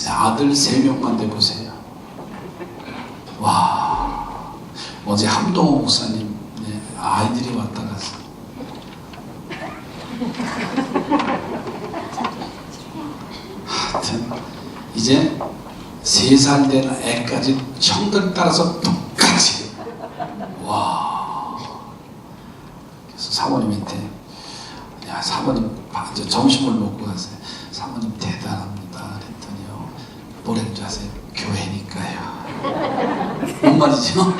아들 3명만 돼보세요. 와, 어제 함동호 목사님 아이들이 왔다 갔어. 하여튼 이제 3살 된 애까지 형들 따라서 똑같이. 와. 그래서 사모님한테, 야, 사모님 점심을 먹고 갔어요. 사모님 대단합니다. 그랬더니요, 뭐라는 줄 아세요? 교회니까요. 뭔 말이죠?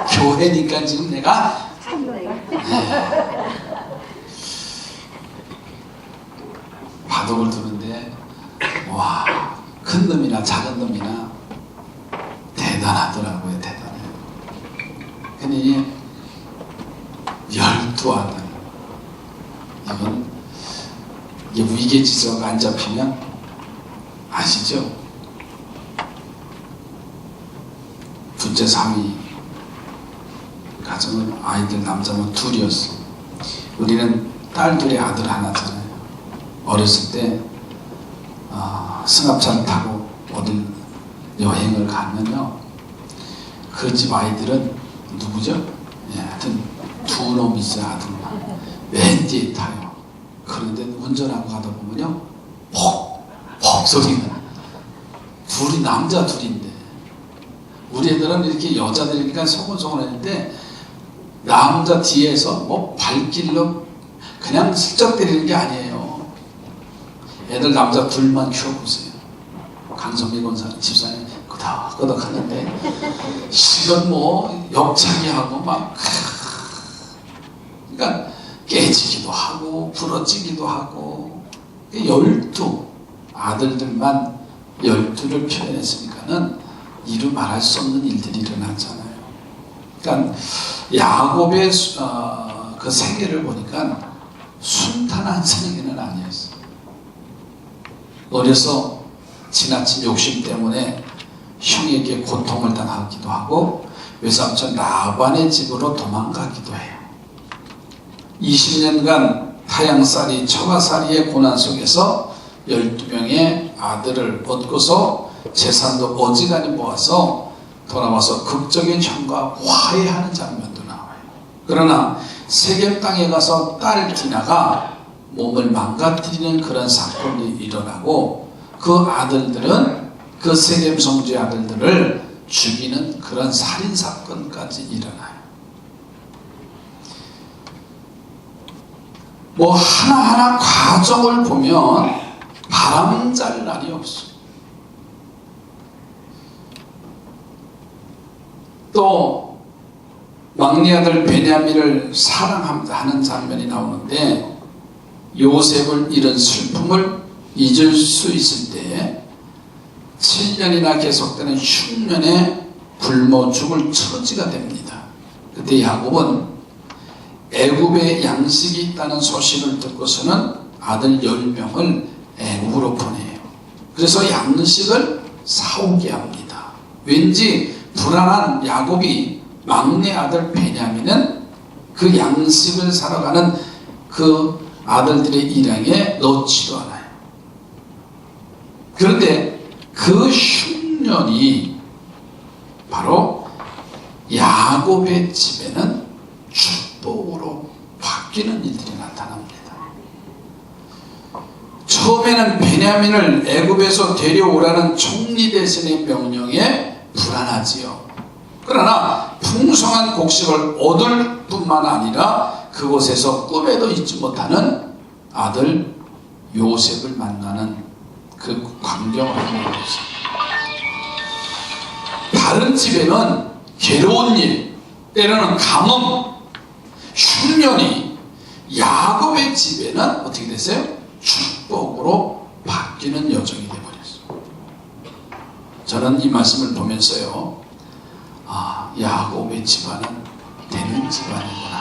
교회니까 지금 내가 바둑을 두는데, 와, 큰 놈이나 작은 놈이나 대단하더라고요. 대단해요. 근데 12아들, 이건 위계질서가 안 잡히면 아시죠? 둘째 3위 가정은 아이들 남자만 2이었어. 우리는 딸 2에 아들 1잖아요. 어렸을 때 승합차를 타고 어딜 여행을 가면요, 그 집 아이들은 누구죠? 예, 하여튼 2놈 있어요. 아들만 맨 뒤에 타요. 그런데 운전하고 가다 보면요, 퍽 소리가. 둘이 남자 2인데 우리 애들은 이렇게 여자들이니까 소곤소곤했는데 남자 뒤에서 뭐 발길로 그냥 슬쩍 때리는 게 아니에요. 애들 남자 2만 키워보세요. 강성미 권사 집사님 끄덕끄덕 하는데 실은 뭐 옆차기하고 막, 그러니까 깨지기도 하고 부러지기도 하고. 12 아들들만 12를 표현했으니까는 이루 말할 수 없는 일들이 일어났잖아요. 그러니까 야곱의 그 생애를 보니까 순탄한 생애는 아니었어요. 어려서 지나친 욕심 때문에 형에게 고통을 당하기도 하고 외삼촌 라반의 집으로 도망가기도 해요. 20년간 타양살이 처가살이의 고난 속에서 12명의 아들을 얻고서 재산도 어지간히 모아서 돌아와서 극적인 형과 화해하는 장면도 나와요. 그러나 세겜 땅에 가서 딸 디나가 몸을 망가뜨리는 그런 사건이 일어나고 그 아들들은 그 세겜 성주의 아들들을 죽이는 그런 살인사건까지 일어나요. 뭐 하나하나 과정을 보면 바람잘 날이 없어요. 또 막내 아들 베냐민을 사랑하는 장면이 나오는데 요셉을 잃은 슬픔을 잊을 수 있을 때 7년이나 계속되는 흉년에 굶어 죽을 처지가 됩니다. 그때 야곱은 애굽에 양식이 있다는 소식을 듣고서는 아들 10명을 애굽으로 보내요. 그래서 양식을 사오게 합니다. 왠지 불안한 야곱이 막내 아들 베냐민은 그 양식을 사러 가는 그 아들들의 일행에 넣지도 않아요. 그런데 그 흉년이 바로 야곱의 집에는 축복으로 바뀌는 일들이 나타납니다. 처음에는 베냐민을 애굽에서 데려오라는 총리 대신의 명령에 불안하지요. 그러나 풍성한 곡식을 얻을 뿐만 아니라 그곳에서 꿈에도 잊지 못하는 아들 요셉을 만나는 그 광경을 하는 것입니다. 다른 집에는 괴로운 일, 때로는 가뭄, 흉년이, 야곱의 집에는 어떻게 됐어요? 축복으로 바뀌는 여정이 되어버렸어요. 저는 이 말씀을 보면서요, 야곱의 집안은 되는 집안이구나.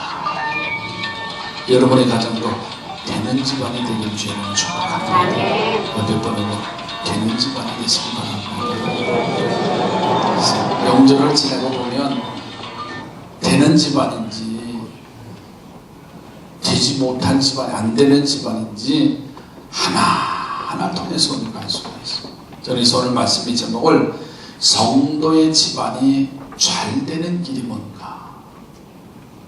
여러분의 가정도 되는 집안이 되길 주님은 축복합니다. 옆에 분으로 되는 집안이 되시기 바랍니다. 명절을 지내고 보면 되는 집안인지 되지 못한 집안이 안 되는 집안인지 하나하나 통해서 우리가 알 수가 있어요. 그래서 오늘 말씀의 제목을 성도의 집안이 잘 되는 길이 뭔가.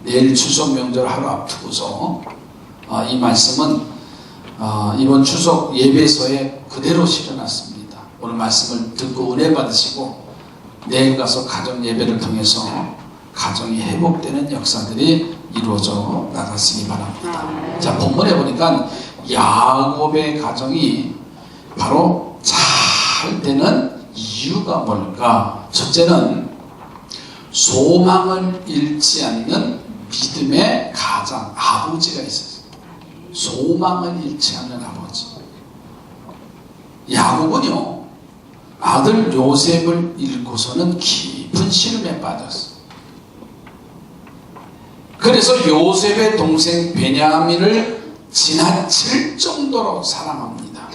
내일 추석 명절 하루 앞두고서 이 말씀은 이번 추석 예배소에 그대로 실어놨습니다. 오늘 말씀을 듣고 은혜 받으시고 내일 가서 가정 예배를 통해서 가정이 회복되는 역사들이 이루어져 나갔으기 바랍니다. 자, 본문에 보니까 야곱의 가정이 바로 잘 되는 이유가 뭘까? 첫째는 소망을 잃지 않는 믿음의 가장 아버지가 있었어요. 소망을 잃지 않는 아버지. 야곱은요, 아들 요셉을 잃고서는 깊은 시름에 빠졌어요. 그래서 요셉의 동생 베냐민을 지나칠 정도로 사랑합니다.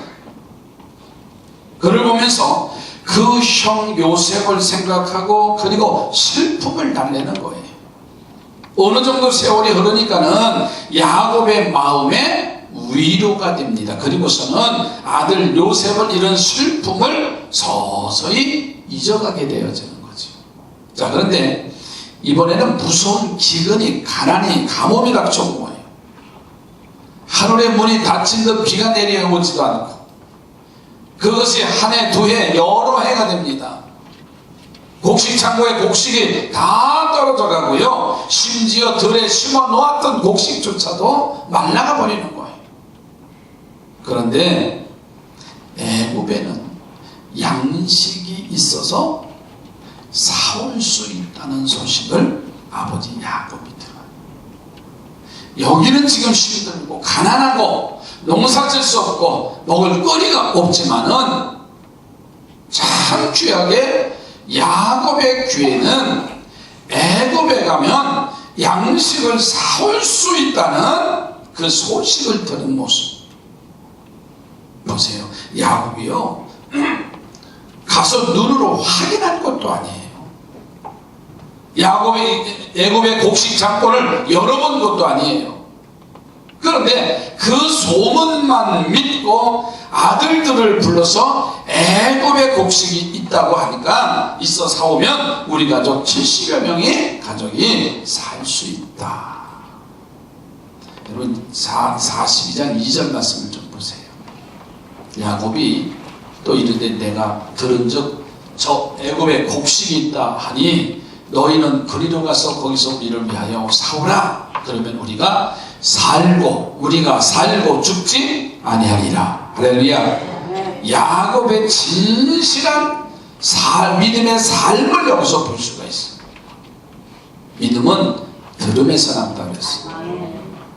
그를 보면서 그 형 요셉을 생각하고 그리고 슬픔을 달래는 거예요. 어느 정도 세월이 흐르니까는 야곱의 마음에 위로가 됩니다. 그리고서는 아들 요셉을 잃은 슬픔을 서서히 잊어가게 되어지는 거죠. 자, 그런데 이번에는 무서운 기근이, 가난이, 가뭄이 닥쳐온 거예요. 하늘의 문이 닫힌 듯 비가 내려오지도 않고 그것이 한 해, 두 해, 여러 해가 됩니다. 곡식 창고에 곡식이 다 떨어져 가고요, 심지어 들에 심어 놓았던 곡식조차도 말라가 버리는 거예요. 그런데 애굽에는 양식이 있어서 사올 수 있다는 소식을 아버지 야곱이 들어요. 여기는 지금 힘들고 가난하고 농사질 수 없고 먹을 거리가 없지만은 참 귀하게 야곱의 귀에는 애굽에 가면 양식을 사올 수 있다는 그 소식을 들은 모습. 보세요. 야곱이요, 가서 눈으로 확인할 것도 아니에요. 야곱이 애굽의 곡식 창고를 열어본 것도 아니에요. 그런데 그 소문만 믿고 아들들을 불러서 애굽의 곡식이 있다고 하니까 있어 사오면 우리 가족 70여 명의 가족이 살 수 있다. 여러분 42장 2절 말씀을 좀 보세요. 야곱이 또 이르되 내가 들은즉 저 애굽에 곡식이 있다 하니 너희는 그리로 가서 거기서 우리를 위하여 사오라. 그러면 우리가 살고 죽지 아니하리라. 할렐루야. 야곱의 진실한 믿음의 삶을 여기서 볼 수가 있어요. 믿음은 들음에서 난다고 했어요.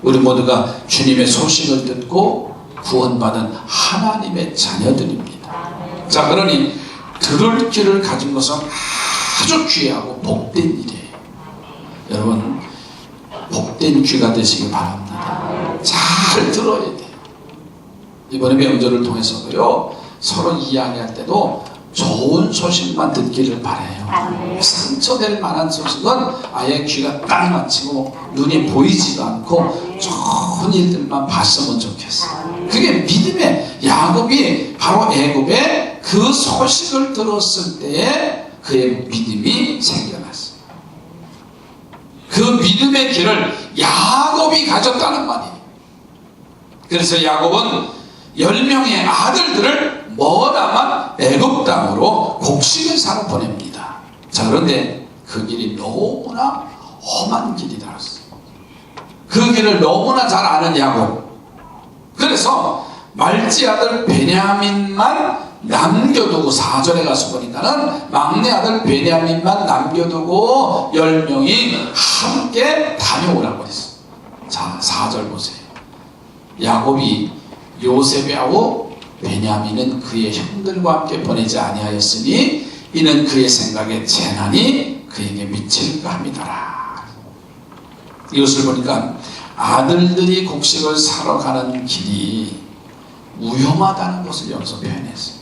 우리 모두가 주님의 소식을 듣고 구원받은 하나님의 자녀들입니다. 자, 그러니 들을 귀를 가진 것은 아주 귀하고 복된 일이에요. 여러분 복된 귀가 되시기 바랍니다. 잘 들어야 돼요. 이번에 명절을 통해서도요, 서로 이야기할 때도 좋은 소식만 듣기를 바라요. 상처될 만한 소식은 아예 귀가 딱 막히고 눈이 보이지도 않고 좋은 일들만 봤으면 좋겠어요. 그게 믿음의 야곱이 바로 애굽에 그 소식을 들었을 때에 그의 믿음이 생겨났어요. 그 믿음의 길을 야곱이 가졌다는 말이에요. 그래서 야곱은 10명의 아들들을 머나먼 애굽 땅으로 곡식을 사러 보냅니다. 자, 그런데 그 길이 너무나 험한 길이다. 그 길을 너무나 잘 아는 야곱. 그래서 말지 아들 베냐민만 남겨두고 4절에 가서 보니까는 막내 아들 베냐민만 남겨두고 10명이 함께 다녀오라고 했어요. 자, 4절 보세요. 야곱이 요셉하고 베냐민은 그의 형들과 함께 보내지 아니하였으니 이는 그의 생각에 재난이 그에게 미칠까 함이더라. 이것을 보니까 아들들이 곡식을 사러 가는 길이 위험하다는 것을 여기서 표현했어요.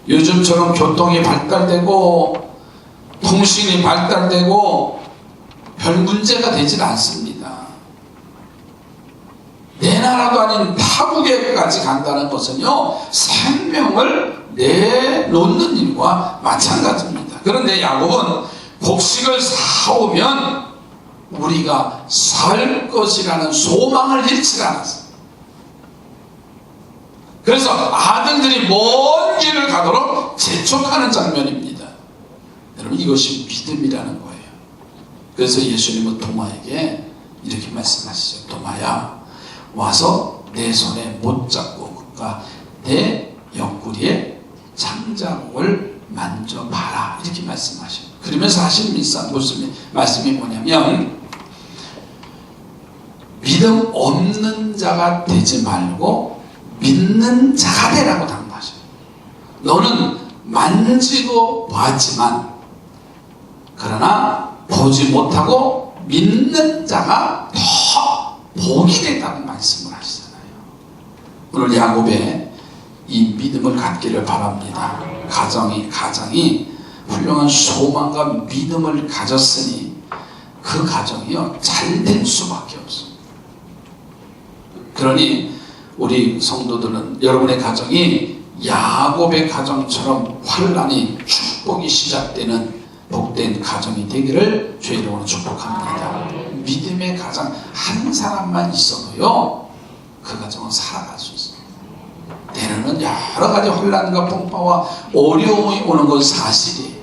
요즘처럼 교통이 발달되고 통신이 발달되고 별 문제가 되질 않습니다. 내나 나라도 아닌 타국에까지 간다는 것은요, 생명을 내놓는 일과 마찬가지입니다. 그런데 야곱은 곡식을 사오면 우리가 살 것이라는 소망을 잃지 않았어요. 그래서 아들들이 먼 길을 가도록 재촉하는 장면입니다. 여러분, 이것이 믿음이라는 거예요. 그래서 예수님은 도마에게 이렇게 말씀하시죠. 도마야, 와서 내 손에 못 잡고 그가 내 옆구리에 장자국을 만져봐라, 이렇게 말씀하셔요. 그러면서 하신 무슨 말씀이 뭐냐면, 믿음 없는 자가 되지 말고 믿는 자가 되라고 당부하셔요. 너는 만지고 봤지만 그러나 보지 못하고 믿는 자가 더 복이 된다는 말씀을 하시잖아요. 오늘 야곱의 이 믿음을 갖기를 바랍니다. 가정이 훌륭한 소망과 믿음을 가졌으니 그 가정이요, 잘 될 수밖에 없어요. 그러니 우리 성도들은 여러분의 가정이 야곱의 가정처럼 환란이 축복이 시작되는 복된 가정이 되기를 주의 이름으로 축복합니다. 믿음의 가정 한 사람만 있어도요, 그 가정은 살아갈 수 있어요. 때로는 여러 가지 혼란과 풍파와 어려움이 오는 건 사실이에요.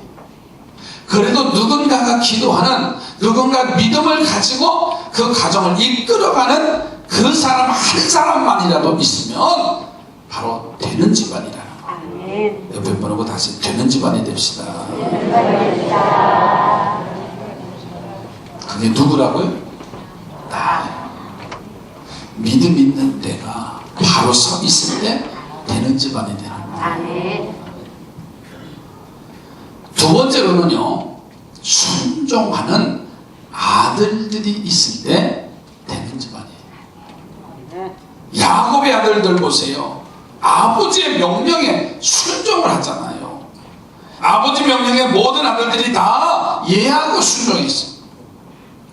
그래도 누군가가 기도하는, 누군가 믿음을 가지고 그 가정을 이끌어가는 그 사람 한 사람만이라도 있으면 바로 되는 집안이라는 거예요. 옆에 보고 다시 되는 집안이 됩시다. 그게 누구라고요? 나. 믿음 있는 내가 바로 서 있을 때 되는 집안이 되는 거예요. 두 번째로는요, 순종하는 아들들이 있을 때 되는 집안이에요. 야곱의 아들들 보세요. 아버지의 명령에 순종을 하잖아요. 아버지 명령에 모든 아들들이 다 예하고 순종했어요.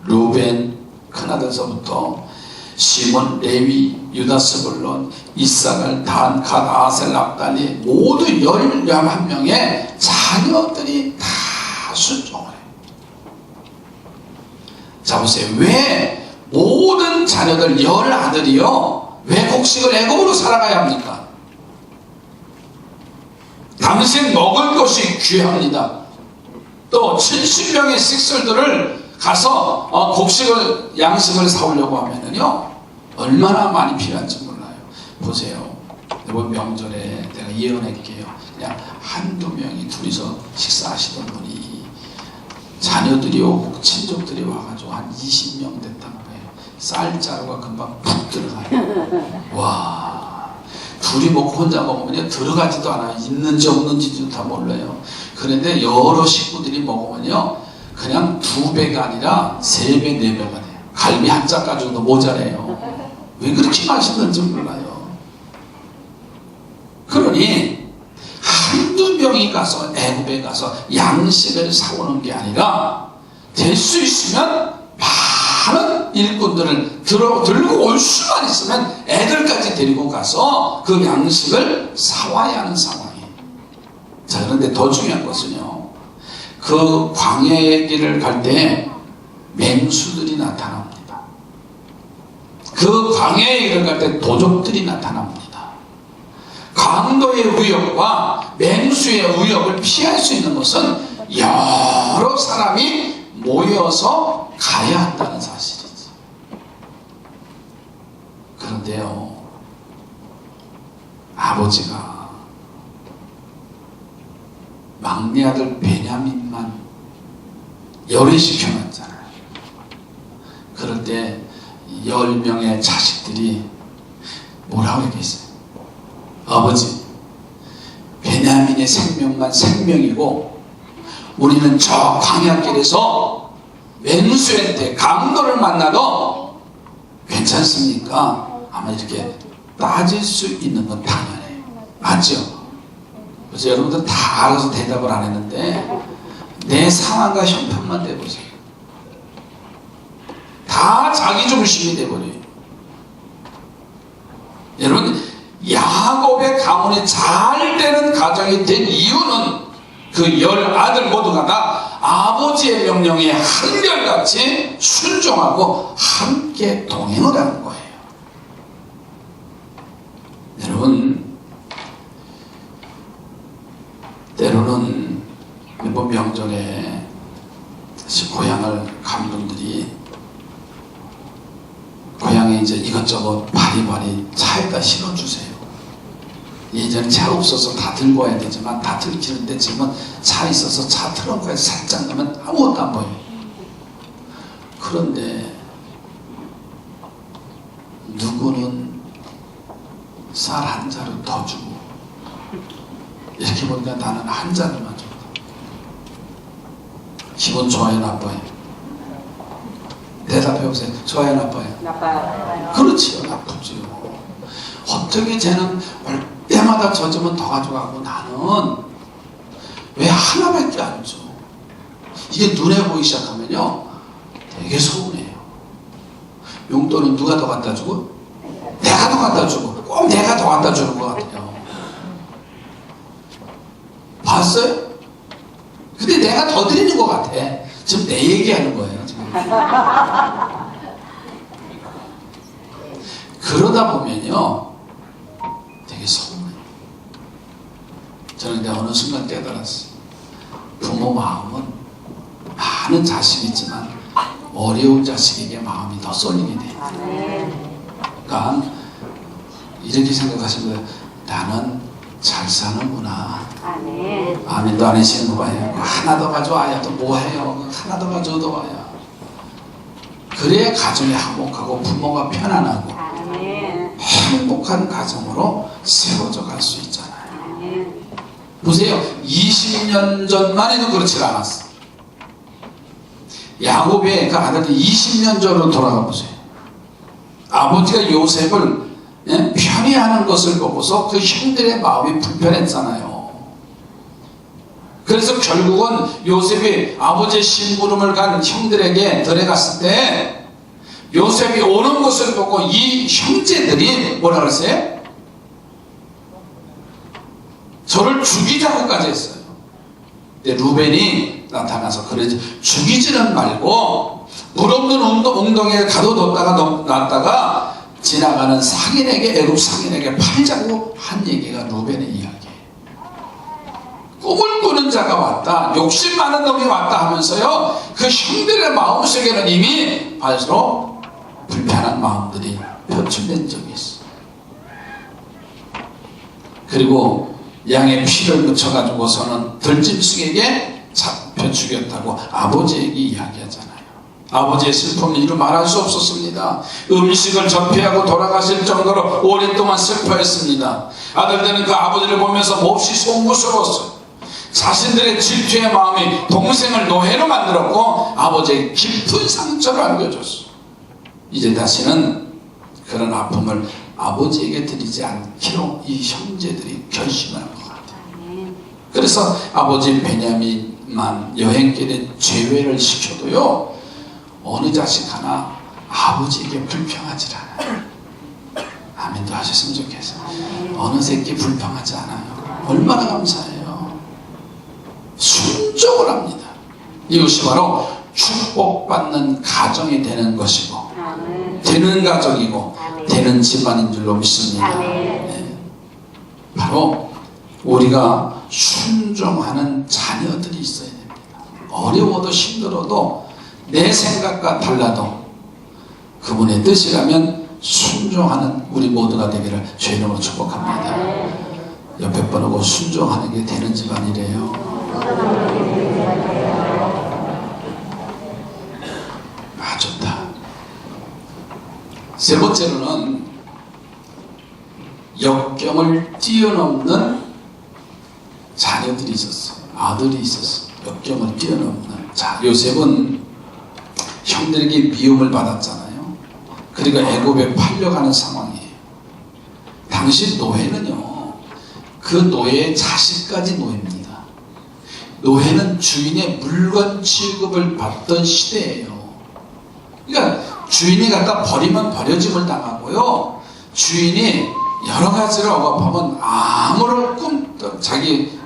루벤 큰아들서부터 시몬, 레위, 유다, 스불론, 이사갈, 단, 갓, 아셀, 납달리 모두 11명의 자녀들이 다 순종을 해요. 자 보세요. 왜 모든 자녀들 10아들이요, 왜 곡식을 애굽으로 살아가야 합니까? 당신 먹을 것이 귀합니다. 또 70명의 식솔들을 가서 곡식을, 양식을 사오려고 하면은요, 얼마나 많이 필요한지 몰라요. 보세요. 이번 명절에 내가 예언할게요. 그냥 한두 명이 둘이서 식사하시던 분이 자녀들이 오고 친족들이 와가지고 한 20명 됐단 말이에요. 쌀자루가 금방 푹 들어가요. 와, 둘이 먹고 혼자 먹으면 들어가지도 않아요. 있는지 없는지도 다 몰라요. 그런데 여러 식구들이 먹으면요, 그냥 2배가 아니라 3배, 4배가 돼요. 갈비 한 짝 가지고도 모자라요. 왜 그렇게 맛있는지 몰라요. 그러니 한두 명이 가서 애굽에 가서 양식을 사오는 게 아니라 될 수 있으면 많은 일꾼들을 들고 올 수만 있으면 애들까지 데리고 가서 그 양식을 사와야 하는 상황이에요. 자, 그런데 더 중요한 것은요, 그 광야의 길을 갈 때 맹수들이 나타납니다. 그 광야의 길을 갈 때 도적들이 나타납니다. 강도의 위협과 맹수의 위협을 피할 수 있는 것은 여러 사람이 모여서 가야 한다는 사실이지. 그런데요, 아버지가 막내 아들 베냐민만 열애시켜놨잖아요. 그럴 때 10명의 자식들이 뭐라고 얘기했어요? 아버지, 베냐민의 생명만 생명이고 우리는 저 광야길에서 맹수한테 강도를 만나도 괜찮습니까? 아마 이렇게 따질 수 있는 건 당연해요. 맞죠? 그래서 여러분들 다 알아서 대답을 안 했는데 내 상황과 형편만 대보세요. 다 자기 중심이 돼버려요. 여러분, 야곱의 가문이 잘 되는 가정이 된 이유는 그 10아들 모두가 다 아버지의 명령에 한결같이 순종하고 함께 동행을 하는 거예요. 여러분, 때로는 이번 명절에 고향을 간 분들이 고향에 이제 이것저것 바리바리 차에다 실어주세요. 예전에 차 없어서 다 들고 와야 되지만 다 들키는데 지금은 차 있어서 차 트렁크에 살짝 넣으면 아무것도 안 보여요. 그런데 누구는 쌀 한 자루 더 주고, 이렇게 보니까 나는 한 자루만 줬다. 기분 좋아요, 나빠요? 대답해 보세요. 좋아요, 나빠요? 나빠요. 그렇지요, 나쁘지요. 어떻게 쟤는 올 때마다 젖으면 더 가져가고 나는 왜 하나밖에 안 줘? 이게 눈에 보이기 시작하면요 되게 서운해요. 용돈은 누가 더 갖다 주고? 내가 더 갖다 주고, 꼭 내가 더 갖다 주는 것 같아요. 봤어요? 근데 내가 더 드리는 것 같아. 지금 내 얘기하는 거예요, 지금. 그러다 보면요 되게 서운해요. 저는 근데 어느 순간 깨달았어요. 부모 마음은 많은 자식이 있지만 어려운 자식에게 마음이 더 쏠리게 돼요. 그러니까 이렇게 생각하시면 돼요. 나는 잘 사는구나. 아멘도 안 하시는 거 봐요. 하나 더 가져와야 또 뭐해요. 하나 더 가져도 와야. 그래야 가정이 화목하고 부모가 편안하고 행복한 가정으로 세워져 갈 수 있잖아요. 보세요. 20년 전만 해도 그렇지 않았어. 야곱의 그 아들이 20년 전으로 돌아가 보세요. 아버지가 요셉을 편애하는 것을 보고서 그 형들의 마음이 불편했잖아요. 그래서 결국은 요셉이 아버지의 심부름을 간 형들에게 들어갔을 때 요셉이 오는 것을 보고 이 형제들이 뭐라 그랬어요? 저를 죽이자고까지 했어요. 근데 루벤이 나타나서 그러지, 죽이지는 말고 물 없는 웅덩이에 가둬뒀다가 놨다가 지나가는 상인에게, 애굽 상인에게 팔자고 한 얘기가 루벤의 이야기예요. 꿈을 꾸는 자가 왔다, 욕심 많은 놈이 왔다 하면서요 그 형들의 마음속에는 이미 발수록 불편한 마음들이 표출된 적이 있어요. 그리고 양의 피를 묻혀가지고서는 들짐승에게 잡혀 죽였다고 아버지에게 이야기하잖아요. 아버지의 슬픔은 이루 말할 수 없었습니다. 음식을 접해하고 돌아가실 정도로 오랫동안 슬퍼했습니다. 아들들은 그 아버지를 보면서 몹시 송구스러웠어요. 자신들의 질투의 마음이 동생을 노예로 만들었고 아버지의 깊은 상처를 안겨줬어요. 이제 다시는 그런 아픔을 아버지에게 드리지 않기로 이 형제들이 결심을 한 것 같아요. 그래서 아버지 베냐민만 여행길에 제외를 시켜도요 어느 자식 하나 아버지에게 불평하지 않아요. 아멘도 하셨으면 좋겠어요. 어느 새끼 불평하지 않아요. 얼마나 감사해요. 순종을 합니다. 이것이 바로 축복받는 가정이 되는 것이고 되는 가정이고 되는 집안인 줄로 믿습니다. 네. 바로 우리가 순종하는 자녀들이 있어야 됩니다. 어려워도 힘들어도 내 생각과 달라도 그분의 뜻이라면 순종하는 우리 모두가 되기를 주의 이름으로 축복합니다. 옆에 번하고 순종하는 게 되는 집안이래요. 아, 좋다. 세 번째로는 역경을 뛰어넘는 자녀들이 있었어요. 아들이 있었어요. 역경을 뛰어넘는. 자, 요셉은 형들에게 미움을 받았잖아요. 그리고 애굽에 팔려가는 상황이에요. 당시 노예는요, 그 노예의 자식까지 노예입니다. 노예는 주인의 물건 취급을 받던 시대예요. 그러니까 주인이 갖다 버리면 버려짐을 당하고요, 주인이 여러 가지로 억압하면 아무런 자기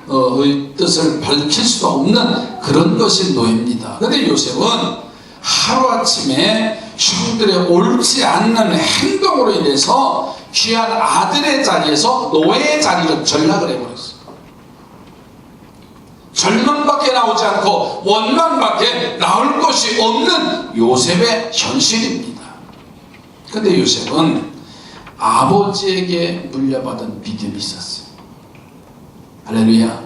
뜻을 밝힐 수가 없는 그런 것이 노예입니다. 그런데 요셉은 하루아침에 형들의 옳지 않는 행동으로 인해서 귀한 아들의 자리에서 노예의 자리로 전락을 해버렸어요. 절망밖에 나오지 않고 원망밖에 나올 것이 없는 요셉의 현실입니다. 그런데 요셉은 아버지에게 물려받은 믿음이 있었어요. 할렐루야.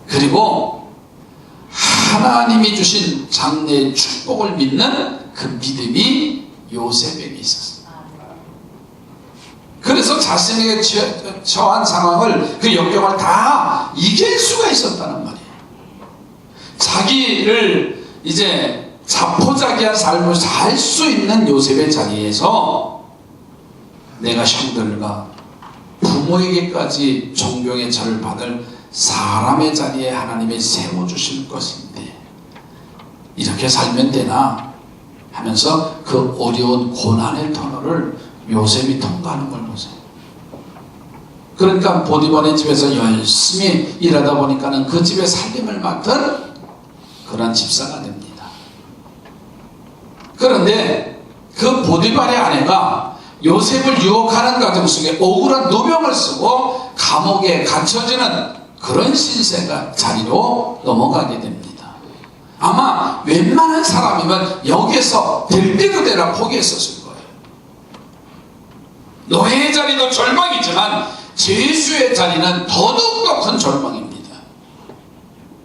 그리고 하나님이 주신 장래의 축복을 믿는 그 믿음이 요셉에게 있었어요. 그래서 자신에게 처한 상황을, 그 역경을 다 이길 수가 있었다는 말이에요. 자기를 이제 자포자기한 삶을 살 수 있는 요셉의 자리에서 내가 형들과 부모에게까지 존경의 절을 받을 사람의 자리에 하나님이 세워주실 것인데 이렇게 살면 되나 하면서 그 어려운 고난의 터널을 요셉이 통과하는 걸 보세요. 그러니까 보디발의 집에서 열심히 일하다 보니까는 그 집의 살림을 맡은 그런 집사가 됩니다. 그런데 그 보디발의 아내가 요셉을 유혹하는 과정 속에 억울한 누명을 쓰고 감옥에 갇혀지는 그런 신세가 자리로 넘어가게 됩니다. 아마 웬만한 사람이면 여기에서 될 대로 되라 포기했었을 거예요. 노예의 자리도 절망이지만 죄수의 자리는 더더욱더 큰 절망입니다.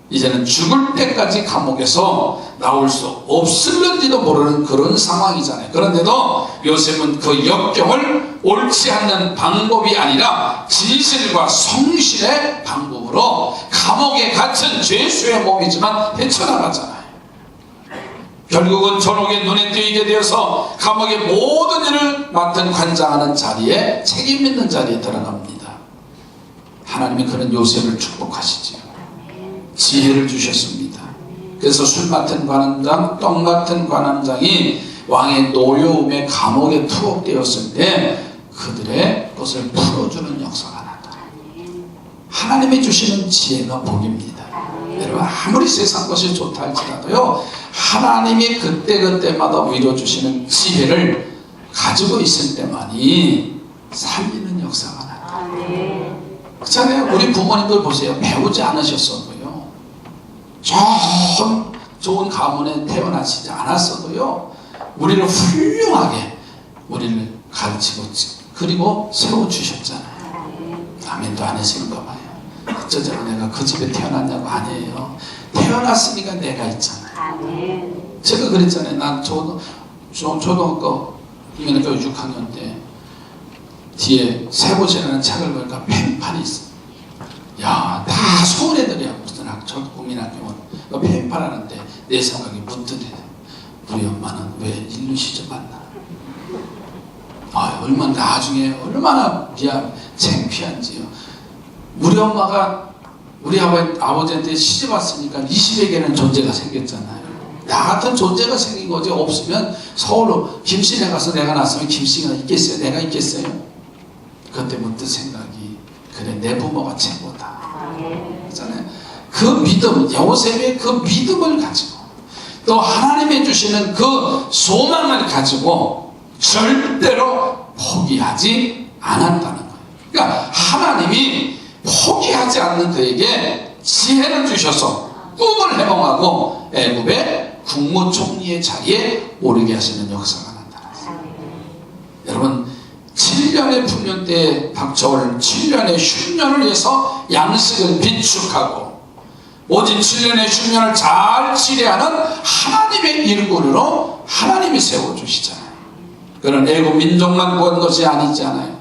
이제는 죽을 때까지 감옥에서 나올 수 없을는지도 모르는 그런 상황이잖아요. 그런데도 요셉은 그 역경을 옳지 않는 방법이 아니라 진실과 성실의 방법으로 감옥에 갇힌 죄수의 몸이지만 헤쳐나가잖아요. 결국은 전옥의 눈에 띄게 되어서 감옥의 모든 일을 맡은 관장하는 자리에, 책임 있는 자리에 들어갑니다. 하나님이 그런 요셉을 축복하시지요. 지혜를 주셨습니다. 그래서 술 맡은 관원장, 떡 맡은 관원장이 왕의 노여움에 감옥에 투옥되었을 때 그들의 것을 풀어주는 역사가 나다. 하나님이 주시는 지혜가 복입니다. 여러분, 아무리 세상 것이 좋다 할지라도요, 하나님이 그때그때마다 위로주시는 지혜를 가지고 있을 때만이 살리는 역사가 나다. 그렇잖아요. 우리 부모님들 보세요. 배우지 않으셨어도요, 좋은 가문에 태어나시지 않았어도요, 우리를 훌륭하게 우리를 가르치고 그리고 세워주셨잖아요. 아멘도 안 하시는가 봐요. 어쩌자고 내가 그 집에 태어났냐고. 아니에요. 태어났으니까 내가 있잖아요. 제가 그랬잖아요. 난 초등학교 6학년 때 뒤에 세보시라는 책을 보니까 펜판이 있어. 야, 다 서울 애들이야. 무슨 학교, 국민학교는 펜판 하는데 내 생각이 문득 해. 우리 엄마는 왜 인류 시절 만나? 얼마나 나중에 얼마나 창피한지요. 우리 엄마가 우리 아버지한테 시집 왔으니까 20여 개는 존재가 생겼잖아요. 나 같은 존재가 생긴 거지. 없으면 서울로 김씨네 가서 내가 낳았으면 김씨가 있겠어요? 내가 있겠어요? 그때 문득 생각이, 그래, 내 부모가 최고다. 그렇잖아요. 그 믿음, 요셉의 그 믿음을 가지고 또 하나님이 주시는 그 소망을 가지고 절대로 포기하지 않았다는 거예요. 그러니까 하나님이 포기하지 않는 그에게 지혜를 주셔서 꿈을 해몽하고 애굽의 국무총리의 자리에 오르게 하시는 역사가 나타났어요. 여러분, 7년의 풍년 때에 닥쳐올 7년의 흉년을 위해서 양식을 비축하고 오직 7년의 흉년을 잘 치료하는 하나님의 일꾼으로 하나님이 세워주시잖아요. 그런 애굽 민족만 구한 것이 아니잖아요.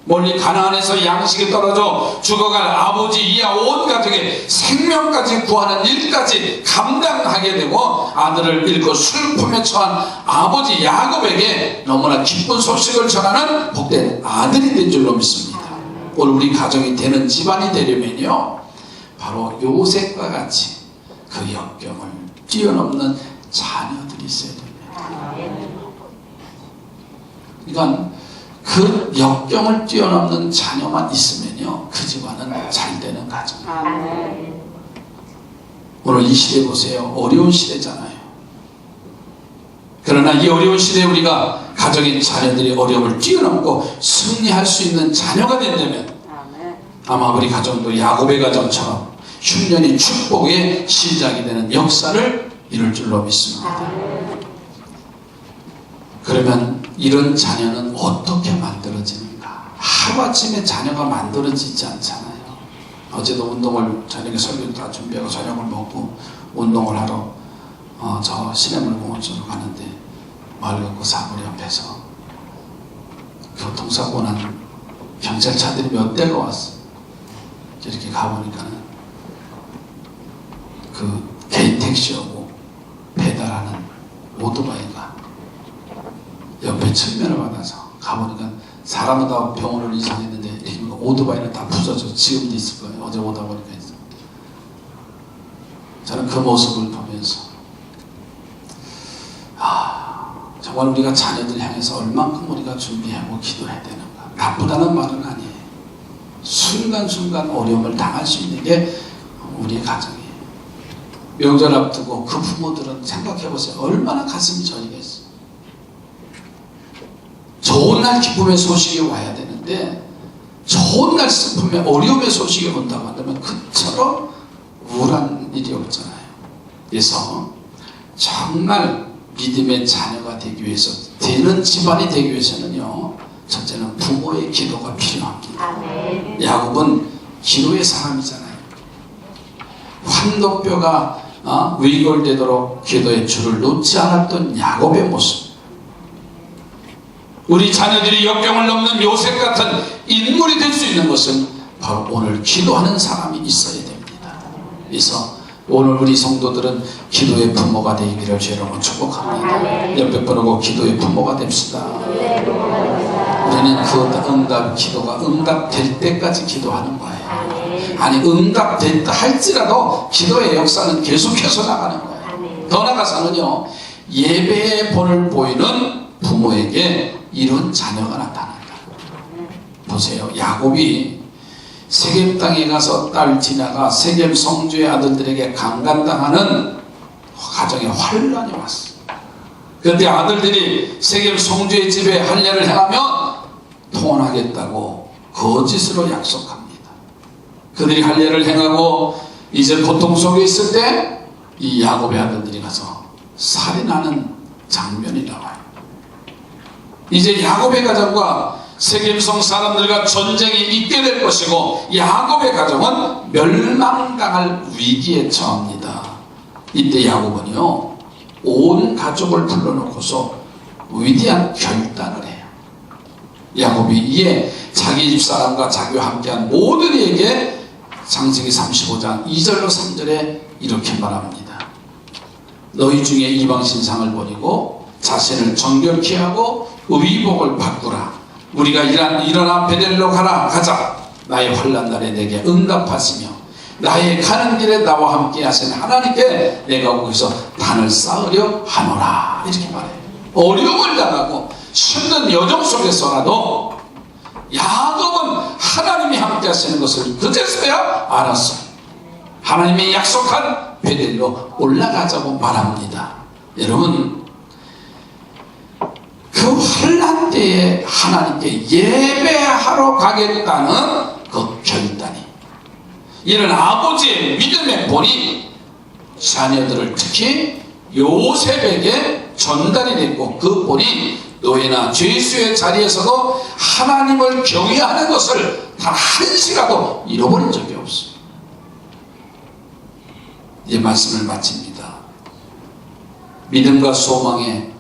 멀리 가나안에서 양식이 떨어져 죽어갈 아버지 이하 온 가족의 생명까지 구하는 일까지 감당하게 되고 아들을 잃고 슬픔에 처한 아버지 야곱에게 너무나 기쁜 소식을 전하는 복된 아들이 된 줄로 믿습니다. 오늘 우리 가정이 되는 집안이 되려면요, 바로 요셉과 같이 그 역경을 뛰어넘는 자녀들이 있어야 됩니다. 그러니까 그 역경을 뛰어넘는 자녀만 있으면요, 그 집안은 잘 되는 가정. 오늘 이 시대 보세요. 어려운 시대잖아요. 그러나 이 어려운 시대에 우리가 가정의 자녀들이 어려움을 뛰어넘고 승리할 수 있는 자녀가 된다면 아마 우리 가정도 야곱의 가정처럼 흉년이 축복의 시작이 되는 역사를 이룰 줄로 믿습니다. 그러면 이런 자녀는 어떻게 만들어지는가? 하루아침에 자녀가 만들어지지 않잖아요. 어제도 운동을 저녁에 설교 다 준비하고 저녁을 먹고 운동을 하러 저 시내물공원 쪽으로 가는데 마을 그 사거리 옆에서 교통사고 난 경찰차들이 몇 대가 왔어. 이렇게 가보니까는 그 개인 택시 오고 배달하는 오토바이가 옆에 측면을 받아서 가보니까 사람은 다 병원을 이송했는데 오토바이는 다 부서져 지금도 있을 거예요. 어제 오다 보니까 있어. 저는 그 모습을 보면서 정말 우리가 자녀들 향해서 얼만큼 우리가 준비하고 기도해야 되는가. 나쁘다는 말은 아니에요. 순간순간 어려움을 당할 수 있는 게 우리의 가정이에요. 명절 앞두고 그 부모들은 생각해보세요. 얼마나 가슴이 저리겠어요. 좋은 날 기쁨의 소식이 와야 되는데 좋은 날 슬픔의 어려움의 소식이 온다고 한다면 그처럼 우울한 일이 없잖아요. 그래서 정말 믿음의 자녀가 되기 위해서, 되는 집안이 되기 위해서는요, 첫째는 부모의 기도가 필요합니다. 야곱은 기도의 사람이잖아요. 환도뼈가 위골되도록 기도의 줄을 놓지 않았던 야곱의 모습. 우리 자녀들이 역경을 넘는 요셉 같은 인물이 될 수 있는 것은 바로 오늘 기도하는 사람이 있어야 됩니다. 그래서 오늘 우리 성도들은 기도의 부모가 되기를 주여로 축복합니다. 옆에 보고 기도의 부모가 됩시다. 우리는 그 응답 기도가 응답될 때까지 기도하는 거예요. 아니 응답됐다 할지라도 기도의 역사는 계속해서 나가는 거예요. 더 나아가서는요, 예배의 본을 보이는 부모에게 이런 자녀가 나타난다. 보세요. 야곱이 세겜 땅에 가서 딸 디나가 세겜 성주의 아들들에게 강간당하는 가정에 환란이 왔어. 그런데 아들들이 세겜 성주의 집에 할례를 행하면 통혼하겠다고 거짓으로 약속합니다. 그들이 할례를 행하고 이제 고통 속에 있을 때 이 야곱의 아들들이 가서 살인하는 장면이 나와요. 이제 야곱의 가정과 세겜성 사람들과 전쟁이 있게 될 것이고 야곱의 가정은 멸망당할 위기에 처합니다. 이때 야곱은요, 온 가족을 불러놓고서 위대한 결단을 해요. 야곱이 이에 자기 집사람과 자기와 함께한 모든 이에게 창세기 35장 2절로 3절에 이렇게 말합니다. 너희 중에 이방신상을 버리고 자신을 정결케 하고 의복을 바꾸라. 우리가 일어나 베델로 가자. 나의 환난 날에 내게 응답하시며 나의 가는 길에 나와 함께 하신 하나님께 내가 거기서 단을 쌓으려 하노라. 이렇게 말해요. 어려움을 당하고 힘든 여정 속에서라도 야곱은 하나님이 함께 하시는 것을 그제서야 알았어요. 하나님이 약속한 베델로 올라가자고 말합니다. 여러분, 그 환난 때에 하나님께 예배하러 가겠다는 그 결단이, 이런 아버지의 믿음의 본이 자녀들을 특히 요셉에게 전달이 됐고, 그 본이 노예나 죄수의 자리에서도 하나님을 경외하는 것을 단 한시라도 잃어버린 적이 없어요. 이제 말씀을 마칩니다. 믿음과 소망의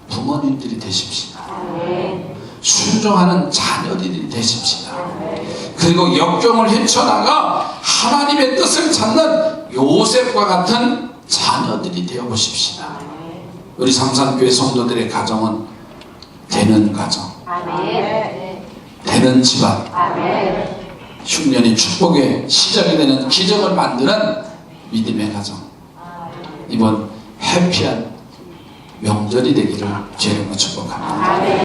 부모님들이 되십시다. 순종하는 자녀들이 되십시다. 그리고 역경을 헤쳐나가 하나님의 뜻을 찾는 요셉과 같은 자녀들이 되어보십시다. 우리 삼산교회 성도들의 가정은 되는 가정, 되는 집안, 흉년이 축복의 시작이 되는 기적을 만드는 믿음의 가정, 이번 해피한 명절이 되기를 주님으로 축복합니다.